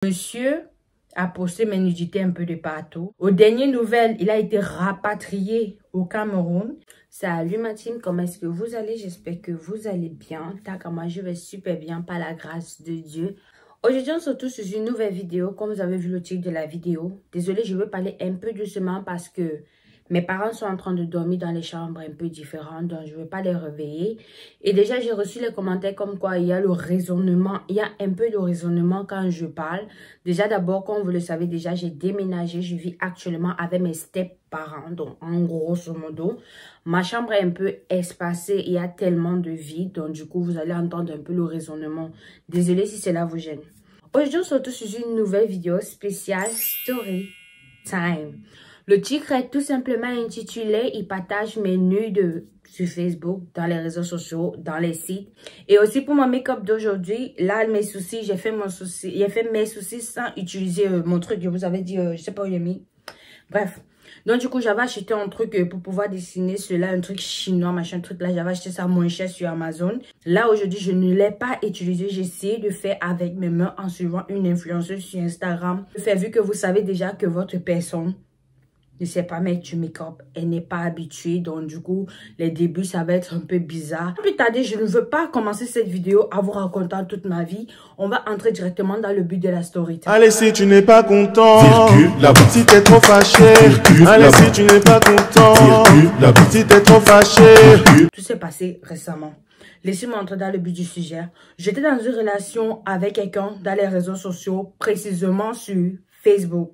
Monsieur a posté mes nudités un peu de partout. Aux dernières nouvelles, il a été rapatrié au Cameroun. Salut ma team, comment est-ce que vous allez? J'espère que vous allez bien. Moi, je vais super bien par la grâce de Dieu. Aujourd'hui, on se retrouve sur une nouvelle vidéo. Comme vous avez vu le titre de la vidéo. Désolée, je veux parler un peu doucement parce que mes parents sont en train de dormir dans les chambres un peu différentes, donc je ne veux pas les réveiller. Et déjà, j'ai reçu les commentaires comme quoi il y a le raisonnement, il y a un peu de raisonnement quand je parle. Déjà, d'abord, comme vous le savez déjà, j'ai déménagé, je vis actuellement avec mes step-parents. Donc, en grosso modo, ma chambre est un peu espacée, il y a tellement de vide. Donc, du coup, vous allez entendre un peu le raisonnement. Désolée si cela vous gêne. Aujourd'hui, on se retrouve sur une nouvelle vidéo spéciale Story Time. Le titre est tout simplement intitulé « Il partage mes nudes sur Facebook, dans les réseaux sociaux, dans les sites. » Et aussi pour mon make-up d'aujourd'hui, là, mes soucis, j'ai fait mes soucis sans utiliser mon truc. Je vous avais dit, je sais pas où il est mis. Bref. Donc, du coup, j'avais acheté un truc pour pouvoir dessiner cela, un truc chinois, machin, truc là. J'avais acheté ça moins cher sur Amazon. Là, aujourd'hui, je ne l'ai pas utilisé. J'ai essayé de faire avec mes mains en suivant une influenceuse sur Instagram. Vu que vous savez déjà que votre personne ne sait pas mettre du make-up, elle n'est pas habituée, donc du coup, les débuts, ça va être un peu bizarre. Plus tarder, je ne veux pas commencer cette vidéo en vous racontant toute ma vie. On va entrer directement dans le but de la story. Allez, si tu n'es pas content, si t'es trop fâché, allez, si tu n'es pas content, si t'es trop fâché. Tout s'est passé récemment. Laissez-moi entrer dans le but du sujet. J'étais dans une relation avec quelqu'un dans les réseaux sociaux, précisément sur Facebook.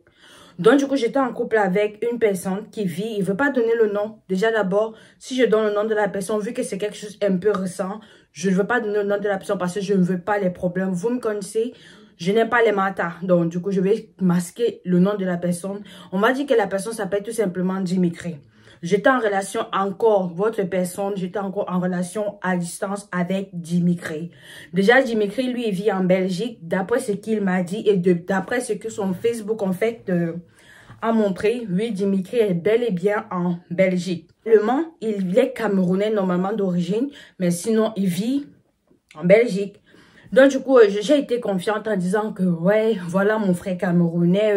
Donc, du coup, j'étais en couple avec une personne qui vit, il ne veut pas donner le nom. Déjà, d'abord, si je donne le nom de la personne, vu que c'est quelque chose un peu récent, je ne veux pas donner le nom de la personne parce que je ne veux pas les problèmes. Vous me connaissez, je n'aime pas les matas. Donc, du coup, je vais masquer le nom de la personne. On m'a dit que la personne s'appelle tout simplement Dimitri. J'étais en relation encore, votre personne, j'étais encore en relation à distance avec Dimitri. Déjà, Dimitri, lui, il vit en Belgique, d'après ce qu'il m'a dit et d'après ce que son Facebook, en fait, a montré. Oui, Dimitri est bel et bien en Belgique. Il est camerounais normalement d'origine, mais sinon, il vit en Belgique. Donc, du coup, j'ai été confiante en disant que, ouais, voilà mon frère camerounais,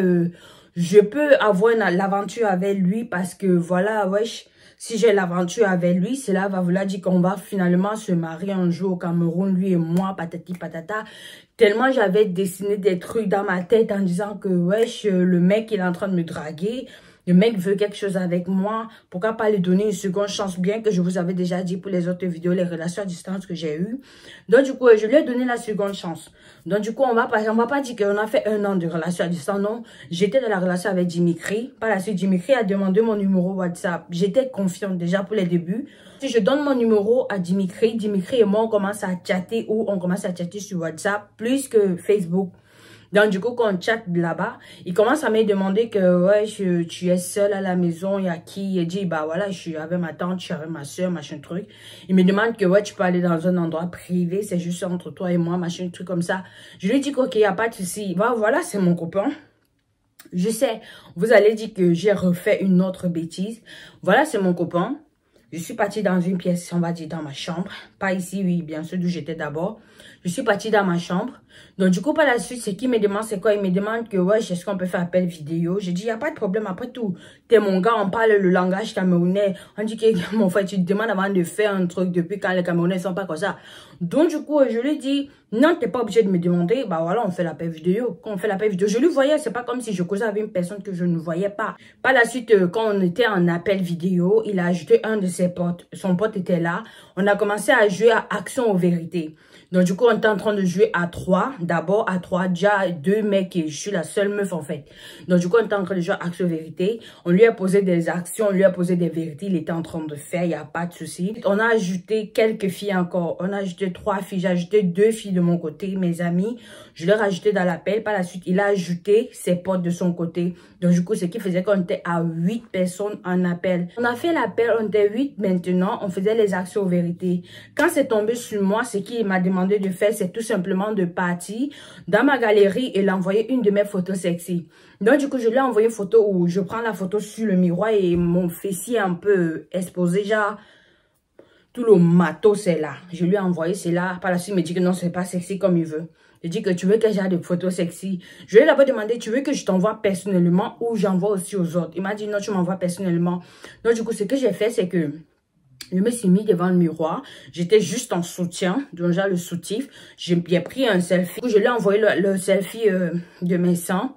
je peux avoir l'aventure avec lui parce que voilà, wesh, si j'ai l'aventure avec lui, cela va vouloir dire qu'on va finalement se marier un jour au Cameroun, lui et moi, patati patata. Tellement j'avais dessiné des trucs dans ma tête en disant que wesh, le mec il est en train de me draguer. Le mec veut quelque chose avec moi. Pourquoi pas lui donner une seconde chance, bien que je vous avais déjà dit pour les autres vidéos, les relations à distance que j'ai eues. Donc, du coup, je lui ai donné la seconde chance. Donc, du coup, on va pas dire qu'on a fait 1 an de relation à distance. Non, j'étais dans la relation avec Dimitri. Par la suite, Dimitri a demandé mon numéro WhatsApp. J'étais confiante déjà pour les débuts. Si je donne mon numéro à Dimitri, Dimitri et moi, on commence à chatter ou on commence à chatter sur WhatsApp plus que Facebook. Donc, du coup, quand on chatte là-bas, il commence à me demander que, ouais, tu es seule à la maison, il y a qui? Il dit, bah voilà, je suis avec ma tante, je suis avec ma soeur, machin truc. Il me demande que, ouais, tu peux aller dans un endroit privé, c'est juste entre toi et moi, machin truc comme ça. Je lui dis qu'ok, il n'y a pas de souci. Bah voilà, c'est mon copain. Je sais, vous allez dire que j'ai refait une autre bêtise. Voilà, c'est mon copain. Je suis partie dans une pièce, on va dire dans ma chambre. Pas ici, oui, bien sûr, d'où j'étais d'abord. Je suis partie dans ma chambre. Donc, du coup, par la suite, ce qu'il me demande, c'est quoi? Il me demande que, ouais, est-ce qu'on peut faire appel vidéo? J'ai dit, il n'y a pas de problème. Après tout, t'es mon gars, on parle le langage camerounais. On dit que, mon frère, tu te demandes avant de faire un truc depuis quand les Camerounais ne sont pas comme ça. Donc, du coup, je lui dis, non, t'es pas obligé de me demander. Bah voilà, on fait l'appel vidéo. Quand on fait l'appel vidéo, je lui voyais, c'est pas comme si je causais avec une personne que je ne voyais pas. Par la suite, quand on était en appel vidéo, il a ajouté un de ses potes. Son pote était là. On a commencé à jouer à Action ou Vérité. Donc, du coup, on était en train de jouer à 3. D'abord, à 3, déjà 2 mecs et je suis la seule meuf, en fait. Donc, du coup, on était en train de jouer à Action Vérité. On lui a posé des actions, on lui a posé des vérités. Il était en train de faire, il n'y a pas de souci. On a ajouté quelques filles encore. On a ajouté 3 filles. J'ai ajouté 2 filles de mon côté, mes amis. Je leur ai ajouté dans l'appel. Par la suite, il a ajouté ses potes de son côté. Donc, du coup, ce qui faisait qu'on était à 8 personnes en appel. On a fait l'appel, on était 8 maintenant. On faisait les actions vérités. Quand c'est tombé sur moi, ce qu'il m'a demandé de faire, c'est tout simplement de partir dans ma galerie et l'envoyer une de mes photos sexy. Donc, du coup, je lui ai envoyé une photo où je prends la photo sur le miroir et mon fessier un peu exposé, genre, tout le matos, c'est là. Je lui ai envoyé, c'est là. Par la suite, il me dit que non, c'est pas sexy comme il veut. Il dit que tu veux que j'aille des photos sexy. Je lui ai d'abord demandé, tu veux que je t'envoie personnellement ou j'envoie aussi aux autres? Il m'a dit, non, tu m'envoies personnellement. Donc, du coup, ce que j'ai fait, c'est que je me suis mis devant le miroir. J'étais juste en soutien, donc j'ai le soutif. J'ai pris un selfie. Je lui ai envoyé le selfie de mes seins.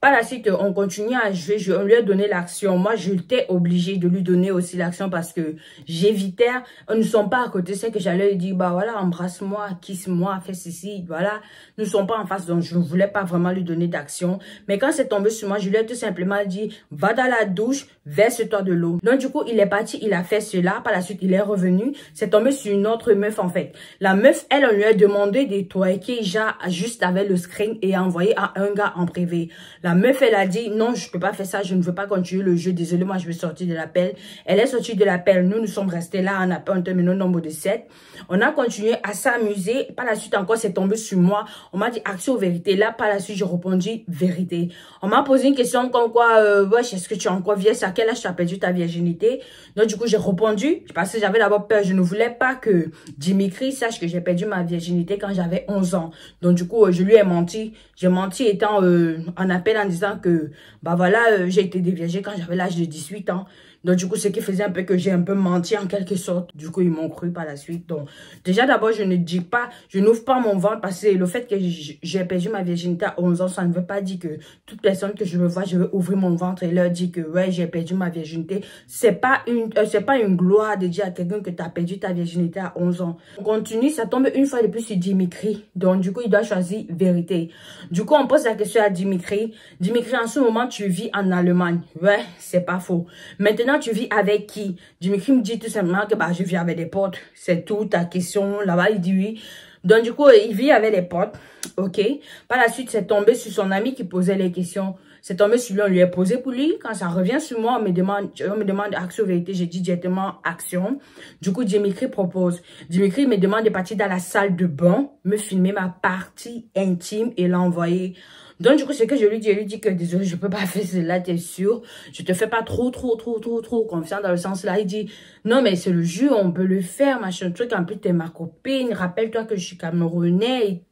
Par la suite, on continue à jouer. On lui a donné l'action. Moi, j'étais obligée de lui donner aussi l'action parce que j'évitais. Nous ne sommes pas à côté. C'est que j'allais lui dire, bah voilà, embrasse-moi, kiss-moi, fais ceci, voilà. Nous ne sommes pas en face, donc je ne voulais pas vraiment lui donner d'action. Mais quand c'est tombé sur moi, je lui ai tout simplement dit, va dans la douche, verse-toi de l'eau. Donc du coup, il est parti, il a fait cela. Par la suite, il est revenu. C'est tombé sur une autre meuf en fait. La meuf, elle, on lui a demandé de twerker juste avec le screen et envoyé à un gars en privé. La meuf, elle a dit, non, je peux pas faire ça, je ne veux pas continuer le jeu, désolé, moi, je vais sortir de l'appel. Elle est sortie de l'appel, nous sommes restés là, on a pas terminé au nombre de 7. On a continué à s'amuser, par la suite encore, c'est tombé sur moi. On m'a dit, action ou vérité. Là, par la suite, j'ai répondu, vérité. On m'a posé une question comme quoi, wesh, est-ce que tu es encore vieille, à quel âge tu as perdu ta virginité? Donc, du coup, j'ai répondu, parce que j'avais d'abord peur, je ne voulais pas que Dimitri sache que j'ai perdu ma virginité quand j'avais 11 ans. Donc, du coup, je lui ai menti. J'ai menti étant en appel en disant que, bah voilà, j'ai été déviagée quand j'avais l'âge de 18 ans. Donc, du coup, ce qui faisait un peu que j'ai un peu menti en quelque sorte. Du coup, ils m'ont cru par la suite. Donc, déjà, d'abord, je ne dis pas, je n'ouvre pas mon ventre parce que le fait que j'ai perdu ma virginité à 11 ans, ça ne veut pas dire que toute personne que je veux voir, je veux ouvrir mon ventre et leur dire que, ouais, j'ai perdu ma virginité. C'est pas une gloire de dire à quelqu'un que tu as perdu ta virginité à 11 ans. On continue, ça tombe une fois de plus sur Dimitri. Donc, du coup, il doit choisir vérité. Du coup, on pose la question à Dimitri. Dimitri, en ce moment, tu vis en Allemagne. Ouais, c'est pas faux. Maintenant, tu vis avec qui? Dimitri me dit tout simplement que bah, je vis avec des potes. C'est tout ta question. Là-bas, il dit oui. Donc, du coup, il vit avec des potes. OK. Par la suite, c'est tombé sur son ami qui posait les questions. C'est tombé sur lui, on lui a posé pour lui. Quand ça revient sur moi, on me demande action vérité. J'ai dit directement action. Du coup, Dimitri propose. Dimitri me demande de partir dans la salle de bain, me filmer ma partie intime et l'envoyer. Donc, du coup, c'est que je lui dis que désolé, je peux pas faire cela, t'es sûr? Je te fais pas trop confiance dans le sens là. Il dit, non, mais c'est le jeu, on peut le faire, machin truc. En plus, t'es ma copine. Rappelle-toi que je suis camerounais et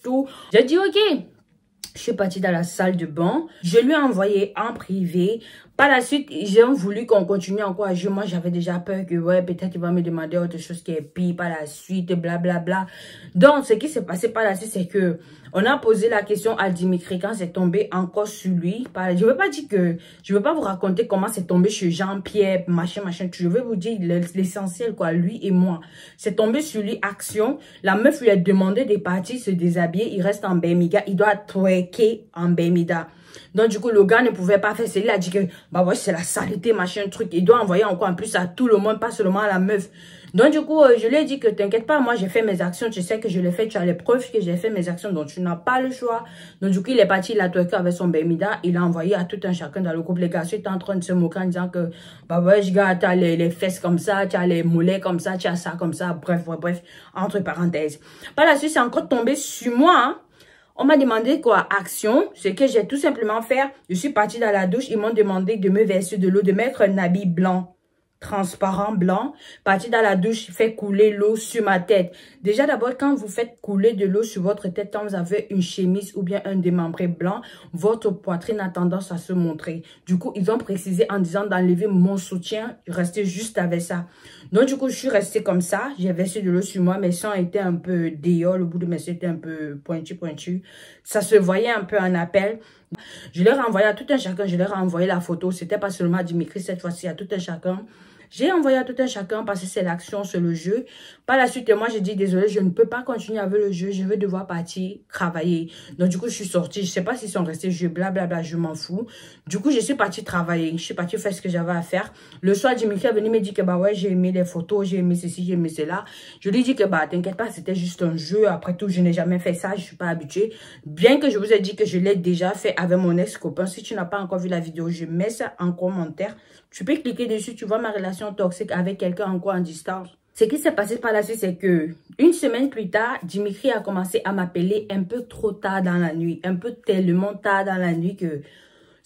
tout. J'ai dit, ok. Je suis partie dans la salle de bain. Je lui ai envoyé en privé. Par la suite, ils ont voulu qu'on continue encore à jouer. Moi, j'avais déjà peur que, ouais, peut-être il va me demander autre chose qui est pire par la suite, blablabla. Donc, ce qui s'est passé par la suite, c'est que on a posé la question à Dimitri quand c'est tombé encore sur lui. Je veux pas dire que, je veux pas vous raconter comment c'est tombé sur Jean-Pierre, machin. Je veux vous dire l'essentiel, quoi, lui et moi. C'est tombé sur lui, action. La meuf lui a demandé de partir se déshabiller. Il reste en Bermuda. Il doit twerker en Bermuda. Donc, du coup, le gars ne pouvait pas faire ça. Il a dit que, bah ouais, c'est la saleté, machin, truc. Il doit envoyer encore en plus à tout le monde, pas seulement à la meuf. Donc, du coup, je lui ai dit que t'inquiète pas, moi, j'ai fait mes actions. Tu sais que je l'ai fait, tu as les preuves que j'ai fait mes actions. Donc, tu n'as pas le choix. Donc, du coup, il est parti, il a twerké avec son Bermuda. Il a envoyé à tout un chacun dans le groupe. Les gars, étaient en train de se moquer en disant que, bah ouais, je gars, t'as les fesses comme ça, tu as les mollets comme ça, tu as ça comme ça. Bref, entre parenthèses. Par la suite, c'est encore tombé sur moi, hein. On m'a demandé quoi? Action. Ce que j'ai tout simplement fait, je suis partie dans la douche. Ils m'ont demandé de me verser de l'eau, de mettre un habit blanc, transparent blanc. Partie dans la douche, fait couler l'eau sur ma tête. Déjà d'abord, quand vous faites couler de l'eau sur votre tête, quand vous avez une chemise ou bien un démembré blanc, votre poitrine a tendance à se montrer. Du coup, ils ont précisé en disant d'enlever mon soutien, rester juste avec ça. Donc, du coup, je suis restée comme ça. J'ai versé de l'eau sur moi. Mes seins étaient un peu déols. Le bout de mes seins était un peu pointu. Ça se voyait un peu en appel. Je leur ai envoyé à tout un chacun. Je leur ai envoyé la photo. C'était pas seulement à Dimitri cette fois-ci, à tout un chacun. J'ai envoyé à tout un chacun parce que c'est l'action, c'est le jeu. Par la suite, moi, j'ai dit, désolé, je ne peux pas continuer avec le jeu. Je vais devoir partir travailler. Donc, du coup, je suis sortie. Je ne sais pas s'ils sont restés jouer, blablabla, je m'en fous. Du coup, je suis partie travailler. Je suis partie faire ce que j'avais à faire. Le soir, Dimitri est venu me dire que, bah ouais, j'ai aimé les photos, j'ai aimé ceci, j'ai aimé cela. Je lui ai dit que, bah, t'inquiète pas, c'était juste un jeu. Après tout, je n'ai jamais fait ça, je ne suis pas habituée. Bien que je vous ai dit que je l'ai déjà fait avec mon ex-copain. Si tu n'as pas encore vu la vidéo, je mets ça en commentaire. Tu peux cliquer dessus, tu vois ma relation toxique avec quelqu'un encore en distance. Ce qui s'est passé par la suite, c'est que une semaine plus tard, Dimitri a commencé à m'appeler un peu trop tard dans la nuit. Un peu tellement tard dans la nuit que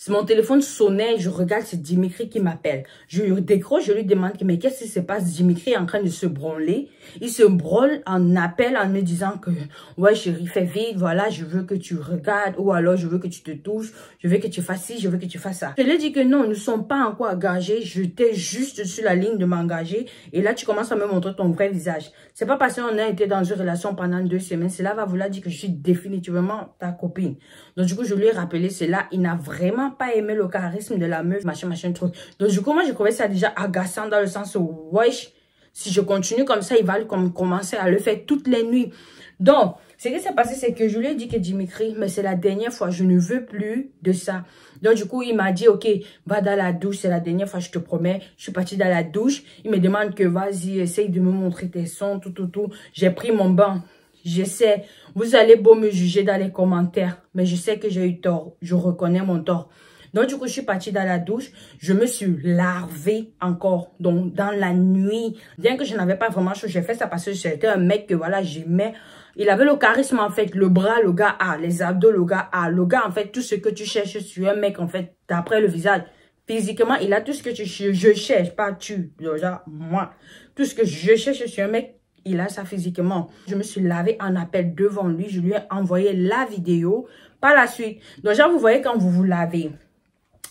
Si mon téléphone sonnait, je regarde, c'est Dimitri qui m'appelle. Je lui décroche, je lui demande, mais qu'est-ce qui se passe? Dimitri est en train de se branler. Il se branle en appel en me disant que, ouais chérie, fais vite, voilà, je veux que tu regardes, ou alors je veux que tu te touches, je veux que tu fasses ci, je veux que tu fasses ça. Je lui ai dit que non, nous ne sommes pas encore engagés, j'étais juste sur la ligne de m'engager, et là tu commences à me montrer ton vrai visage. C'est pas parce qu'on a été dans une relation pendant 2 semaines, cela va vouloir dire que je suis définitivement ta copine. Donc du coup, je lui ai rappelé cela, il n'a vraiment pas aimé le charisme de la meuf, machin, truc. Donc du coup, moi, je trouvais ça déjà agaçant dans le sens où, wesh, si je continue comme ça, il va commencer à le faire toutes les nuits. Donc, ce qui s'est passé, c'est que je lui ai dit que Dimitri, mais c'est la dernière fois, je ne veux plus de ça. Donc du coup, il m'a dit, ok, va dans la douche, c'est la dernière fois, je te promets. Je suis partie dans la douche, il me demande que vas-y, essaye de me montrer tes sons, tout. J'ai pris mon bain. Je sais, vous allez beau me juger dans les commentaires, mais je sais que j'ai eu tort. Je reconnais mon tort. Donc, du coup, je suis partie dans la douche. Je me suis lavée encore. Donc, dans la nuit. Bien que je n'avais pas vraiment chaud, j'ai fait ça parce que j'étais un mec que, voilà, j'aimais. Il avait le charisme, en fait. Le bras, le gars a. Les abdos, le gars a. Le gars, en fait, tout ce que tu cherches sur un mec, en fait, d'après le visage. Physiquement, il a tout ce que je cherche. Pas tu. Déjà, moi. Tout ce que je cherche sur un mec, il a ça physiquement. Je me suis lavée en appel devant lui. Je lui ai envoyé la vidéo par la suite. Donc, genre, vous voyez quand vous vous lavez,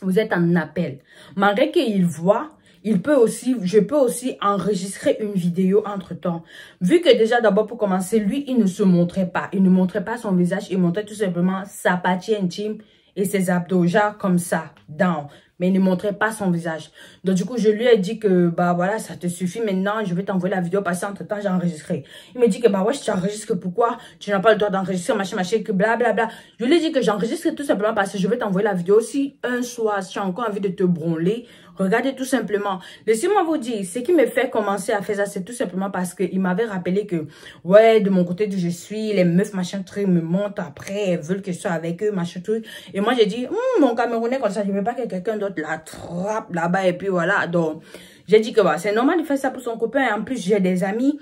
vous êtes en appel. Malgré qu'il voit, je peux aussi enregistrer une vidéo entre-temps. Vu que déjà, d'abord, pour commencer, lui, il ne se montrait pas. Il ne montrait pas son visage. Il montrait tout simplement sa partie intime et ses abdos, genre comme ça, down. Mais il ne montrait pas son visage. Donc, du coup, je lui ai dit que, bah, voilà, ça te suffit. Maintenant, je vais t'envoyer la vidéo parce qu'entre-temps, j'ai enregistré. Il me dit que, bah, ouais, tu enregistres pourquoi? Tu n'as pas le droit d'enregistrer, machin, que blablabla. Je lui ai dit que j'enregistre tout simplement parce que je vais t'envoyer la vidéo. Si un soir, si tu as encore envie de te branler, regardez tout simplement. Laissez-moi vous dire, ce qui me fait commencer à faire ça, c'est tout simplement parce qu'il m'avait rappelé que, ouais, de mon côté d'où je suis, les meufs, machin, truc, me montent après, elles veulent que je sois avec eux, machin, truc. Et moi, j'ai dit, mon Camerounais, comme ça, je ne veux pas que quelqu'un d'autre l'attrape là-bas, et puis voilà. Donc, j'ai dit que, bah, c'est normal de faire ça pour son copain. Et en plus, j'ai des amis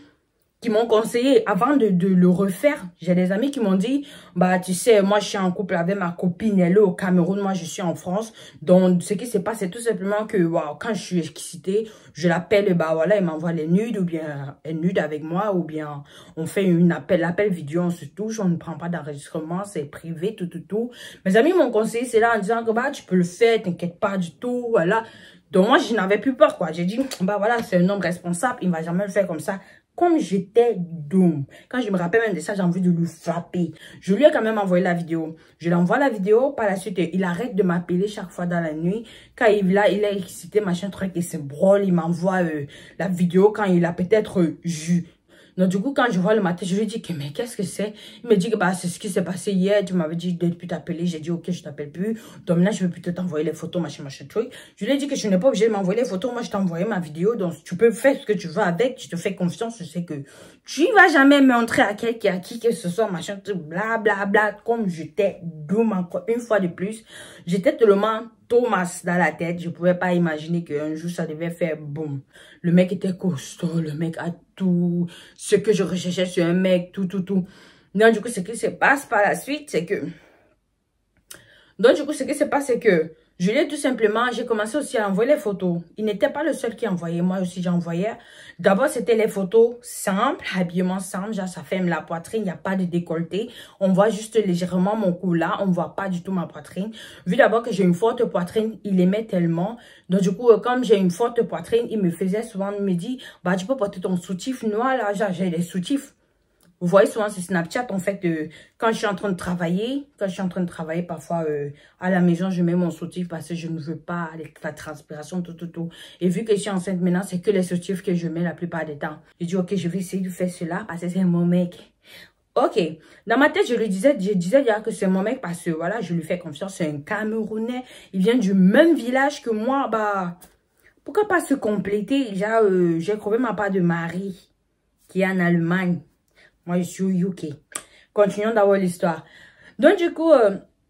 qui m'ont conseillé avant de le refaire. J'ai des amis qui m'ont dit, bah tu sais, moi je suis en couple avec ma copine, elle est au Cameroun, moi je suis en France. Donc ce qui se passe, c'est tout simplement que wow, quand je suis excitée, je l'appelle et bah voilà, il m'envoie les nudes ou bien elle nude avec moi ou bien on fait l'appel vidéo, on se touche, on ne prend pas d'enregistrement, c'est privé, tout. Mes amis m'ont conseillé cela en disant que bah tu peux le faire, t'inquiète pas du tout, voilà. Donc moi je n'avais plus peur quoi. J'ai dit, bah voilà, c'est un homme responsable, il ne va jamais le faire comme ça. Comme j'étais doom, quand je me rappelle même de ça, j'ai envie de lui frapper. Je lui ai quand même envoyé la vidéo. Je lui envoie la vidéo, par la suite, il arrête de m'appeler chaque fois dans la nuit. Quand il est excité, machin truc, il se brûle, il m'envoie la vidéo quand il a peut-être ju. Donc du coup, quand je vois le matin, je lui dis que mais qu'est-ce que c'est? Il me dit que bah c'est ce qui s'est passé hier, tu m'avais dit de ne plus t'appeler. J'ai dit ok, je t'appelle plus. Donc maintenant, je veux plutôt t'envoyer les photos, machin truc. Je lui ai dit que je n'ai pas obligé de m'envoyer les photos. Moi, je t'ai envoyé ma vidéo. Donc tu peux faire ce que tu veux avec. Tu te fais confiance. Je sais que tu ne vas jamais montrer à quelqu'un, à qui que ce soit, machin truc, blablabla. Comme j'étais doom encore une fois de plus. J'étais tellement Thomas dans la tête, je pouvais pas imaginer qu'un jour ça devait faire boum. Le mec était costaud, le mec a tout ce que je recherchais sur un mec, tout. Donc du coup, ce qui se passe par la suite, c'est que je lui ai tout simplement, j'ai commencé aussi à envoyer les photos. Il n'était pas le seul qui envoyait, moi aussi j'envoyais. D'abord, c'était les photos simples, habillement simple, genre ça ferme la poitrine, il n'y a pas de décolleté. On voit juste légèrement mon cou là, on ne voit pas du tout ma poitrine. Vu d'abord que j'ai une forte poitrine, il aimait tellement. Donc du coup, comme j'ai une forte poitrine, il me faisait souvent, il me dit, bah tu peux porter ton soutif noir là, genre j'ai des soutifs. Vous voyez souvent sur Snapchat, en fait, quand je suis en train de travailler, parfois à la maison, je mets mon soutif parce que je ne veux pas la transpiration, tout. Et vu que je suis enceinte maintenant, c'est que les soutifs que je mets la plupart du temps. Je dis, ok, je vais essayer de faire cela parce que c'est mon mec. Ok, dans ma tête, je disais déjà que c'est mon mec parce que voilà, je lui fais confiance, c'est un Camerounais. Il vient du même village que moi, bah, pourquoi pas se compléter? J'ai trouvé ma part de mari qui est en Allemagne. Moi, je suis au UK. Continuons d'avoir l'histoire. Donc, du coup,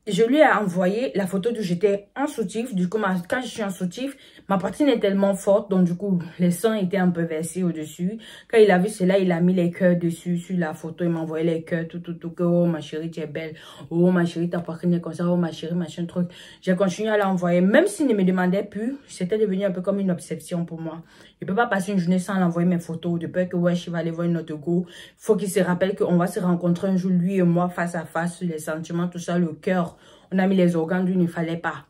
je lui ai envoyé la photo d'où j'étais en soutif. Du coup, quand je suis en soutif, ma poitrine est tellement forte. Donc, du coup, les seins étaient un peu versés au-dessus. Quand il a vu cela, il a mis les cœurs dessus sur la photo. Il m'a envoyé les cœurs, tout. Que, oh, ma chérie, tu es belle. Oh, ma chérie, ta poitrine est comme ça. Oh, ma chérie, machin, truc. J'ai continué à l'envoyer. Même s'il ne me demandait plus, c'était devenu un peu comme une obsession pour moi. Je ne peux pas passer une journée sans l'envoyer mes photos. De peur que, ouais, je vais aller voir une autre go. Il faut qu'il se rappelle qu'on va se rencontrer un jour, lui et moi, face à face, sur les sentiments, tout ça, le cœur. On a mis les organes d'où il ne fallait pas.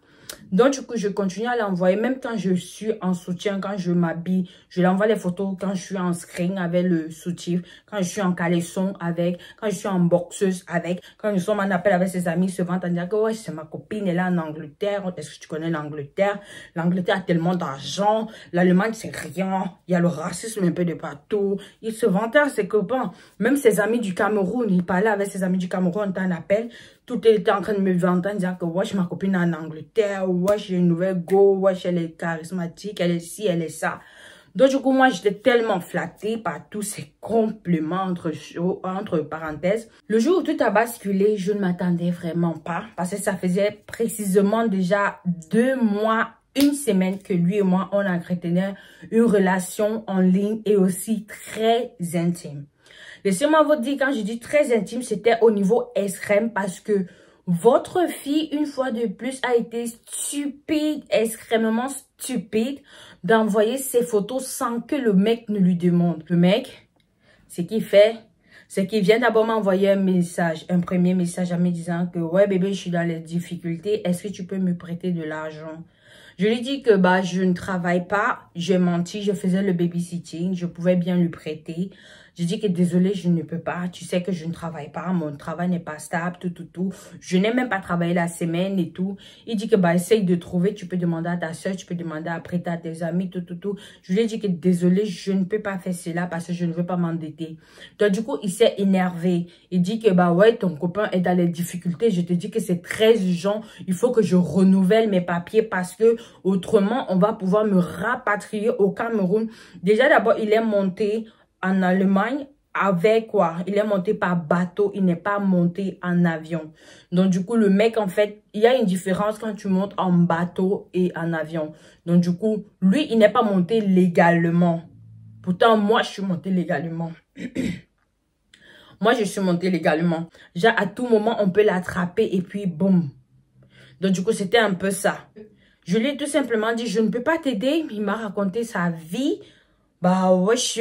Donc, du coup, je continue à l'envoyer. Même quand je suis en soutien, quand je m'habille, je l'envoie les photos quand je suis en screen avec le soutif, quand je suis en caleçon avec, quand je suis en boxeuse avec, quand nous sommes en appel avec ses amis, se vantent en disant que ouais, c'est ma copine, elle est en Angleterre. Est-ce que tu connais l'Angleterre? L'Angleterre a tellement d'argent. L'Allemagne, c'est rien. Il y a le racisme un peu de partout. Il se vantait à ses copains. Même ses amis du Cameroun, il parlait avec ses amis du Cameroun, on était en appel. Tout était en train de me vanter en disant que wesh, ma copine est en Angleterre, wesh, j'ai une nouvelle go, wesh, elle est charismatique, elle est ci, elle est ça. Donc, du coup, moi, j'étais tellement flattée par tous ces compliments entre parenthèses. Le jour où tout a basculé, je ne m'attendais vraiment pas parce que ça faisait précisément déjà 2 mois, 1 semaine que lui et moi, on entretenait une relation en ligne et aussi très intime. Laissez-moi vous dire, quand je dis très intime, c'était au niveau extrême parce que votre fille, une fois de plus, a été stupide, extrêmement stupide, d'envoyer ses photos sans que le mec ne lui demande. Le mec, ce qu'il fait, c'est qu'il vient d'abord m'envoyer un message, un premier message en me disant que « Ouais bébé, je suis dans les difficultés, est-ce que tu peux me prêter de l'argent ?» Je lui dis que je ne travaille pas, j'ai menti, je faisais le babysitting, je pouvais bien lui prêter. Je dis que désolé, je ne peux pas, tu sais que je ne travaille pas, mon travail n'est pas stable, tout. Je n'ai même pas travaillé la semaine et tout. Il dit que essaye de trouver, tu peux demander à ta soeur, tu peux demander à prêter à tes amis, tout. Je lui ai dit que désolé, je ne peux pas faire cela parce que je ne veux pas m'endetter. Donc du coup, il s'est énervé. Il dit que ouais, ton copain est dans les difficultés. Je te dis que c'est très urgent, il faut que je renouvelle mes papiers parce que autrement, on va pouvoir me rapatrier au Cameroun. Déjà d'abord, il est monté en Allemagne avec quoi? Il est monté par bateau, il n'est pas monté en avion. Donc du coup, le mec, en fait, il y a une différence quand tu montes en bateau et en avion. Donc du coup, lui, il n'est pas monté légalement. Pourtant, moi, je suis monté légalement. Moi, je suis monté légalement. Genre, à tout moment, on peut l'attraper et puis boum. Donc du coup, c'était un peu ça. Je lui ai tout simplement dit, je ne peux pas t'aider. Il m'a raconté sa vie. Wesh,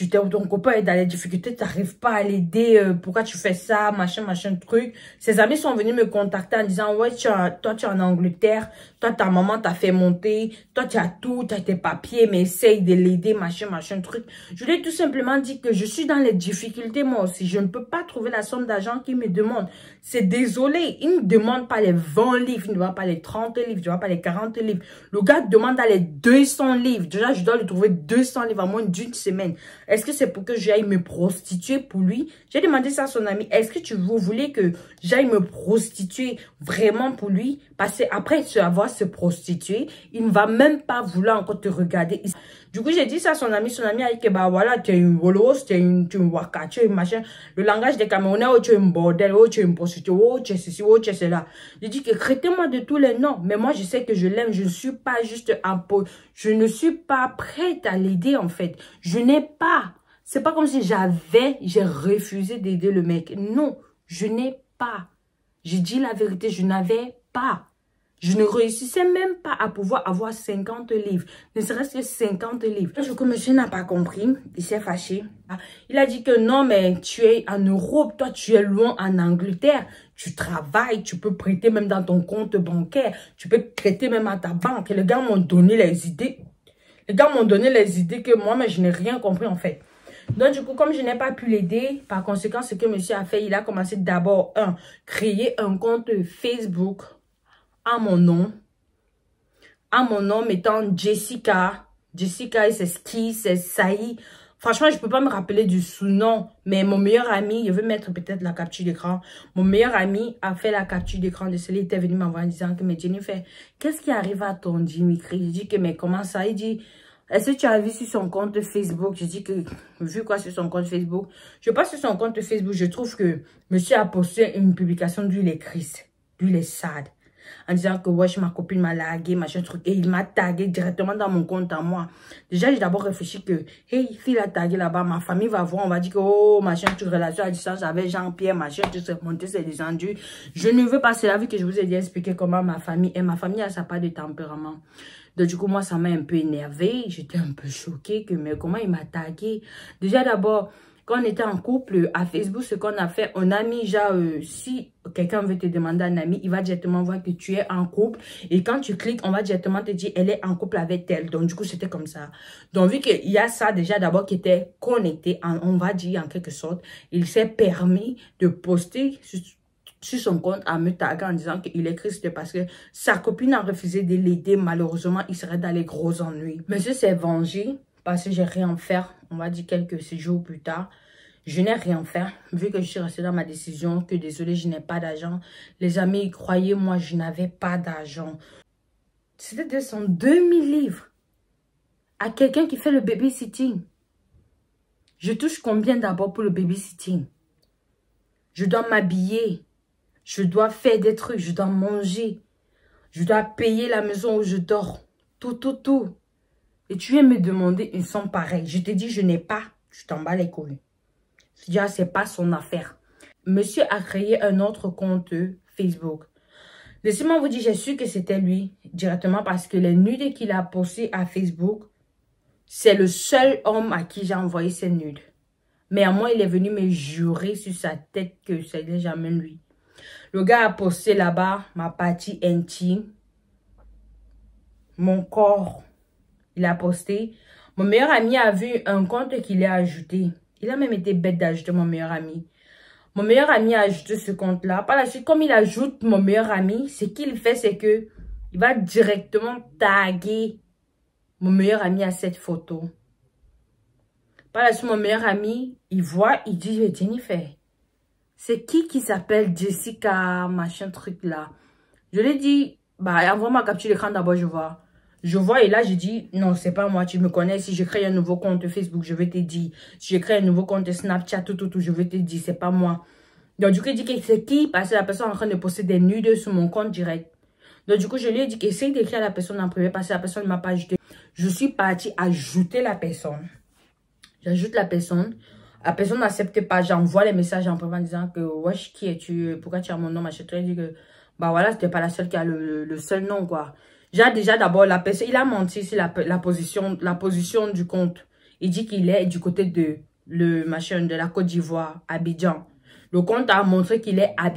ton copain est dans les difficultés, tu n'arrives pas à l'aider, pourquoi tu fais ça, machin, truc. Ses amis sont venus me contacter en disant, ouais, toi, tu es en Angleterre, toi, ta maman t'a fait monter, toi, tu as tout, tu as tes papiers, mais essaye de l'aider, machin, truc. Je lui ai tout simplement dit que je suis dans les difficultés, moi aussi. Je ne peux pas trouver la somme d'argent qu'il me demande. C'est désolé, il ne demande pas les 20 livres, il ne demande pas les 30 livres, il ne demande pas les 40 livres. Le gars demande à les 200 livres. Déjà, je dois lui trouver 200 livres en moins d'une semaine. Est-ce que c'est pour que j'aille me prostituer pour lui? J'ai demandé ça à son ami. Est-ce que vous voulez que j'aille me prostituer vraiment pour lui? Parce qu'après avoir se prostituer, il ne va même pas vouloir encore te regarder. Du coup, j'ai dit ça à son ami. Son ami a dit que voilà, tu es une voleuse, tu es une waka, tu es une machin. Le langage des Camerounais, oh, tu es une bordel, oh, tu es une prostituée, oh, tu es ceci, oh, tu es cela. J'ai dit que traitez-moi de tous les noms. Mais moi, je sais que je l'aime. Je ne suis pas juste un pot. Je ne suis pas prête à l'aider, en fait. Je n'ai pas. C'est pas comme si j'ai refusé d'aider le mec. Non, je n'ai pas. J'ai dit la vérité, je n'avais pas. Je ne réussissais même pas à pouvoir avoir 50 livres. Ne serait-ce que 50 livres. Du coup, monsieur n'a pas compris. Il s'est fâché. Il a dit que non, mais tu es en Europe. Toi, tu es loin en Angleterre. Tu travailles. Tu peux prêter même dans ton compte bancaire. Tu peux prêter même à ta banque. Et les gars m'ont donné les idées. Les gars m'ont donné les idées que moi, mais je n'ai rien compris en fait. Donc, du coup, comme je n'ai pas pu l'aider, par conséquent, ce que monsieur a fait, il a commencé d'abord, créer un compte Facebook à mon nom mettant Jessica. Jessica, c'est Ski, c'est Saï. Franchement, je ne peux pas me rappeler du sous-nom, mais mon meilleur ami, je vais mettre peut-être la capture d'écran. Mon meilleur ami a fait la capture d'écran de celui qui était venu m'envoyer en disant que, mais Jennifer, qu'est-ce qui arrive à ton Dimitri? Je dis que, mais comment ça? Il dit, est-ce que tu as vu sur son compte Facebook? Je dis que, vu quoi sur son compte Facebook? Je passe sur son compte Facebook, je trouve que monsieur a posté une publication d'où il est triste. lui, il est sad. En disant que, wesh, ma copine m'a largué, machin truc. Et il m'a tagué directement dans mon compte à moi. Déjà, j'ai d'abord réfléchi que, hey, s'il a tagué là-bas, ma famille va voir, on va dire que, oh, machin, toute relation à distance avec Jean-Pierre, machin, tout s'est monté, c'est descendu. Je ne veux pas, c'est la vie que je vous ai dit expliquer comment ma famille est. Ma famille a sa part de tempérament. Donc, du coup, moi, ça m'a un peu énervé. J'étais un peu choquée que, mais comment il m'a tagué? Déjà, d'abord, quand on était en couple, à Facebook, ce qu'on a fait, on a mis, genre, si quelqu'un veut te demander un ami, il va directement voir que tu es en couple. Et quand tu cliques, on va directement te dire, elle est en couple avec elle. Donc, du coup, c'était comme ça. Donc, vu qu'il y a ça, déjà, d'abord, qui était connecté, on va dire, en quelque sorte, il s'est permis de poster sur son compte à me taguer en disant qu'il est triste parce que sa copine a refusé de l'aider. Malheureusement, il serait dans les gros ennuis. Monsieur s'est vengé parce que j'ai rien fait. On va dire quelques jours plus tard. Je n'ai rien fait. Vu que je suis restée dans ma décision, que désolé, je n'ai pas d'argent. Les amis, croyez-moi, je n'avais pas d'argent. C'était 2000 livres. À quelqu'un qui fait le babysitting. Je touche combien d'abord pour le babysitting? Je dois m'habiller. Je dois faire des trucs. Je dois manger. Je dois payer la maison où je dors. Tout. Et tu viens me demander une somme pareille. Je te dis, je n'ai pas. Je t'en bats les couilles. Déjà, c'est pas son affaire. Monsieur a créé un autre compte Facebook. Laissez-moi vous dire, j'ai su que c'était lui directement parce que les nudes qu'il a postés à Facebook, c'est le seul homme à qui j'ai envoyé ces nudes. Mais à moi, il est venu me jurer sur sa tête que c'était jamais lui. Le gars a posté là-bas ma partie intime, mon corps. Il a posté. Mon meilleur ami a vu un compte qu'il a ajouté. Il a même été bête d'ajouter mon meilleur ami. Mon meilleur ami a ajouté ce compte-là. Par la suite, comme il ajoute mon meilleur ami, ce qu'il fait, c'est que il va directement taguer mon meilleur ami à cette photo. Par la suite, mon meilleur ami, il voit, il dit, Jennifer, c'est qui s'appelle Jessica, machin truc là. Je lui ai dit, bah, envoie ma capture d'écran d'abord, je vois. Je vois et là, je dis, non, c'est pas moi, tu me connais. Si je crée un nouveau compte Facebook, je vais te dire. Si je crée un nouveau compte Snapchat, tout, je vais te dire, c'est pas moi. Donc, du coup, il dit que c'est qui? Parce que la personne est en train de poster des nudes sur mon compte direct. Donc, du coup, je lui ai dit qu'essaye d'écrire à la personne en privé parce que la personne ne m'a pas ajouté. Je suis partie ajouter la personne. J'ajoute la personne. La personne n'accepte pas. J'envoie les messages en privé en disant que, wesh, qui es-tu? Pourquoi tu as mon nom? Je te dis que, bah voilà, c'était pas la seule qui a le seul nom, quoi. J'ai déjà d'abord la personne, il a menti sur la position du compte. Il dit qu'il est du côté de la Côte d'Ivoire, Abidjan. Le compte a montré qu'il est à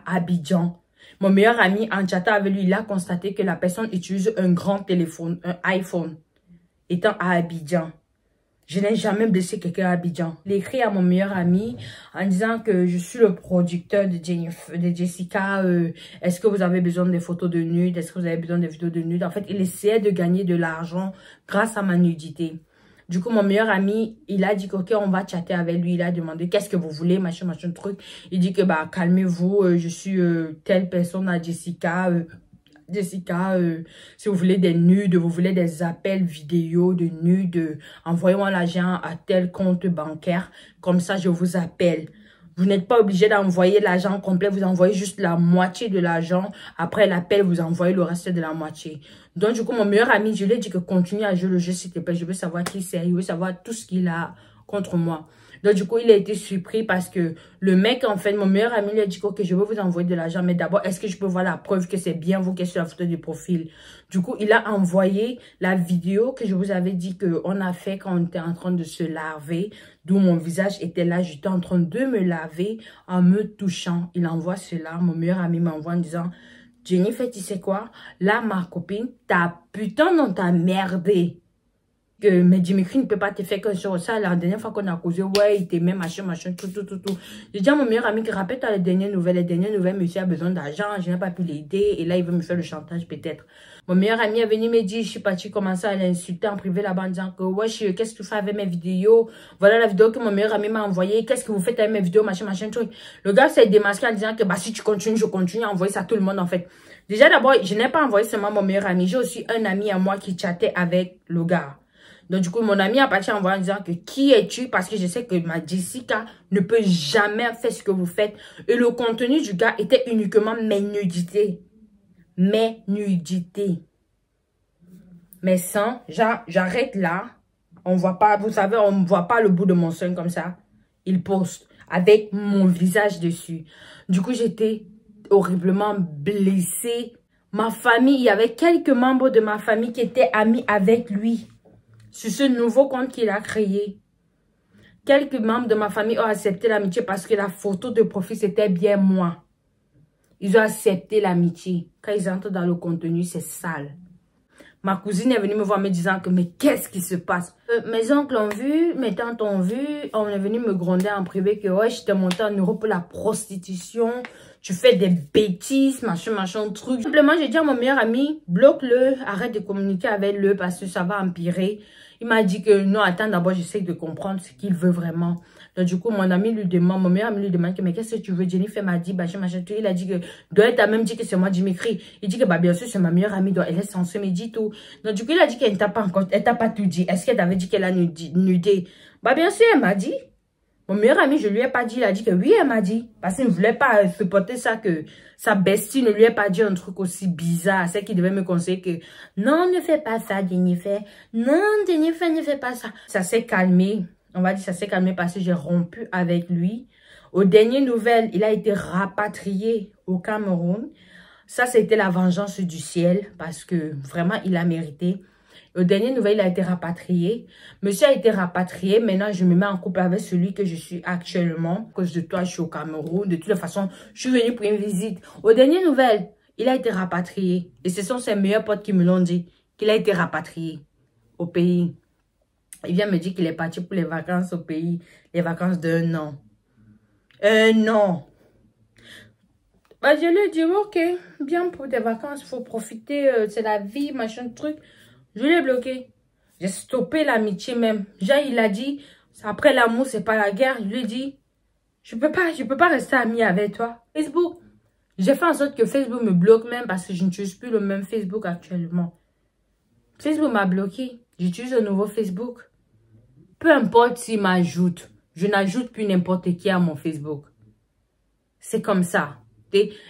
Abidjan. Mon meilleur ami, en chattant avec lui, il a constaté que la personne utilise un grand téléphone, un iPhone, étant à Abidjan. Je n'ai jamais blessé quelqu'un à Abidjan. Il écrit à mon meilleur ami en disant que je suis le producteur de Jessica. Est-ce que vous avez besoin des photos de nudes? Est-ce que vous avez besoin des vidéos de nudes? En fait, il essayait de gagner de l'argent grâce à ma nudité. Du coup, mon meilleur ami, il a dit que, ok, on va chatter avec lui. Il a demandé, qu'est-ce que vous voulez, machin truc. Il dit que, bah, calmez-vous, je suis telle personne à Jessica. Jessica, si vous voulez des nudes, vous voulez des appels vidéo de nudes, envoyez-moi l'argent à tel compte bancaire. Comme ça, je vous appelle. Vous n'êtes pas obligé d'envoyer l'argent complet. Vous envoyez juste la moitié de l'argent. Après l'appel, vous envoyez le reste de la moitié. Donc, du coup, mon meilleur ami, je lui ai dit que continue à jouer le jeu, s'il te plaît. Je veux savoir qui c'est. Il veut savoir tout ce qu'il a contre moi. Donc, du coup, il a été surpris parce que le mec, en fait, mon meilleur ami lui a dit que, ok, je veux vous envoyer de l'argent. Mais d'abord, est-ce que je peux voir la preuve que c'est bien vous qui êtes sur la photo du profil? Du coup, il a envoyé la vidéo que je vous avais dit qu'on a fait quand on était en train de se laver. D'où mon visage était là. J'étais en train de me laver en me touchant. Il envoie cela. Mon meilleur ami m'envoie en disant, Jennifer, tu sais quoi? Là, ma copine, ta putain, non, t'as merdé. Mais Dimitri ne peut pas te faire que sur ça. La dernière fois qu'on a causé, ouais, il t'aimait, machin, tout. J'ai dit à mon meilleur ami que rappelle-toi les dernières nouvelles. Monsieur a besoin d'argent, je n'ai pas pu l'aider. Et là, il veut me faire le chantage peut-être. Mon meilleur ami est venu me dire, je suis partie commencer à l'insulter en privé là-bas en disant que, ouais, qu'est-ce que tu fais avec mes vidéos? Voilà la vidéo que mon meilleur ami m'a envoyée. Qu'est-ce que vous faites avec mes vidéos, machin, truc. Le gars s'est démasqué en disant que, bah, si tu continues, je continue à envoyer ça à tout le monde, en fait. Déjà, d'abord, je n'ai pas envoyé seulement mon meilleur ami. J'ai aussi un ami à moi qui chattait avec le gars. Donc, du coup, mon ami a parti envoyer en disant que qui es-tu? Parce que je sais que ma Jessica ne peut jamais faire ce que vous faites. Et le contenu du gars était uniquement mes nudités. Mes nudités. Mais sans, j'arrête là. On voit pas, vous savez, on ne voit pas le bout de mon sein comme ça. Il poste avec mon visage dessus. Du coup, j'étais horriblement blessée. Ma famille, il y avait quelques membres de ma famille qui étaient amis avec lui. Sur ce nouveau compte qu'il a créé. Quelques membres de ma famille ont accepté l'amitié parce que la photo de profil, c'était bien moi. Ils ont accepté l'amitié. Quand ils entrent dans le contenu, c'est sale. Ma cousine est venue me voir me disant que mais qu'est-ce qui se passe? Mes oncles ont vu, mes tantes ont vu. On est venu me gronder en privé que ouais, je t'ai monté en Europe pour la prostitution. Tu fais des bêtises, machin, truc. Simplement, j'ai dit à mon meilleur ami, bloque-le, arrête de communiquer avec lui parce que ça va empirer. Il m'a dit que non, attends, d'abord, j'essaie de comprendre ce qu'il veut vraiment. Donc, du coup, mon meilleur ami lui demande que, mais qu'est-ce que tu veux? Jennifer m'a dit, machin, tout. Il a dit que, Doët a même dit que c'est moi, Jimmy Cri. Il dit que, bah, bien sûr, c'est ma meilleure amie, donc elle est censée me dire tout. Donc, du coup, il a dit qu'elle ne t'a pas encore, elle t'a pas tout dit. Est-ce qu'elle t'avait dit qu'elle a nudé? Bah, bien sûr, elle m'a dit. Mon meilleur ami, je lui ai pas dit, il a dit que oui, elle m'a dit. Parce qu'il ne voulait pas supporter ça, que sa bestie ne lui ait pas dit un truc aussi bizarre. C'est qu'il devait me conseiller que non, ne fais pas ça, Jennifer. Non, Jennifer, ne fais pas ça. Ça s'est calmé. On va dire ça s'est calmé parce que j'ai rompu avec lui. Aux dernières nouvelles, il a été rapatrié au Cameroun. Ça, c'était la vengeance du ciel parce que vraiment, il a mérité. Aux dernières nouvelles, il a été rapatrié. Monsieur a été rapatrié. Maintenant, je me mets en couple avec celui que je suis actuellement. À cause de toi, je suis au Cameroun. De toute façon, je suis venue pour une visite. Aux dernières nouvelles, il a été rapatrié. Et ce sont ses meilleurs potes qui me l'ont dit. Qu'il a été rapatrié au pays. Il vient me dire qu'il est parti pour les vacances au pays. Les vacances d'un an. Un an. Bah, je lui ai dit, ok, bien pour tes vacances, il faut profiter. C'est la vie, machin, truc. Je l'ai bloqué. J'ai stoppé l'amitié même. Genre, il a dit, après l'amour, c'est pas la guerre. Je lui ai dit, je peux pas rester ami avec toi. Facebook. J'ai fait en sorte que Facebook me bloque même parce que je n'utilise plus le même Facebook actuellement. Facebook m'a bloqué. J'utilise un nouveau Facebook. Peu importe s'il m'ajoute. Je n'ajoute plus n'importe qui à mon Facebook. C'est comme ça.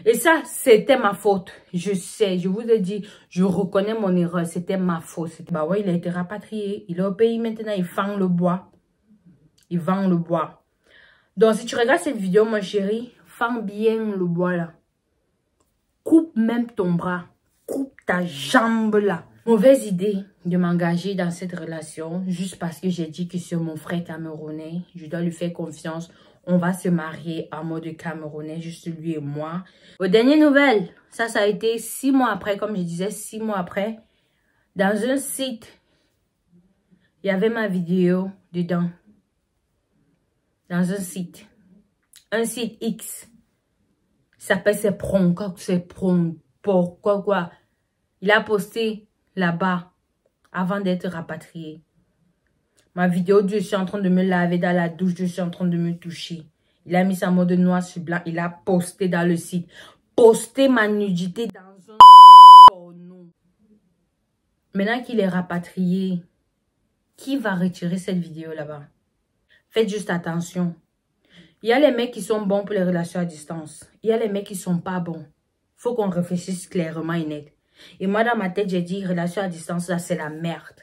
Et ça, c'était ma faute. Je sais, je vous ai dit, je reconnais mon erreur. C'était ma faute. Bah ouais, il a été rapatrié. Il est au pays maintenant, il vend le bois. Il vend le bois. Donc, si tu regardes cette vidéo, mon chéri, fends bien le bois là. Coupe même ton bras. Coupe ta jambe là. Mauvaise idée de m'engager dans cette relation juste parce que j'ai dit que c'est mon frère camerounais. Je dois lui faire confiance. On va se marier en mode camerounais, juste lui et moi. Aux dernières nouvelles, ça a été 6 mois après, comme je disais, 6 mois après. Dans un site, il y avait ma vidéo dedans. Dans un site X. Ça s'appelle C'est Prom, quoi. Il a posté là-bas avant d'être rapatrié. Ma vidéo, je suis en train de me laver dans la douche, je suis en train de me toucher. Il a mis sa mode noir sur blanc, il a posté dans le site. Posté ma nudité dans un site porno. Maintenant qu'il est rapatrié, qui va retirer cette vidéo là-bas? Faites juste attention. Il y a les mecs qui sont bons pour les relations à distance. Il y a les mecs qui sont pas bons. Faut qu'on réfléchisse clairement et net. Et moi, dans ma tête, j'ai dit, relation à distance, là, c'est la merde.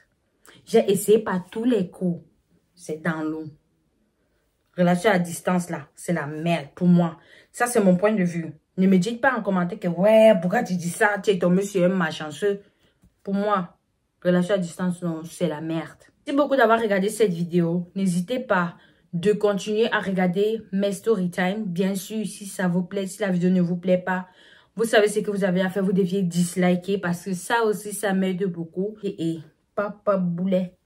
J'ai essayé par tous les coups. C'est dans l'eau. Relation à distance, là, c'est la merde pour moi. Ça, c'est mon point de vue. Ne me dites pas en commentaire que, ouais, pourquoi tu dis ça? Tu es tombé sur un malchanceux. Pour moi, relation à distance, non, c'est la merde. Merci beaucoup d'avoir regardé cette vidéo. N'hésitez pas de continuer à regarder mes story time. Bien sûr, si ça vous plaît, si la vidéo ne vous plaît pas, vous savez ce que vous avez à faire. Vous deviez disliker parce que ça aussi, ça m'aide beaucoup. Et Papa Boulet.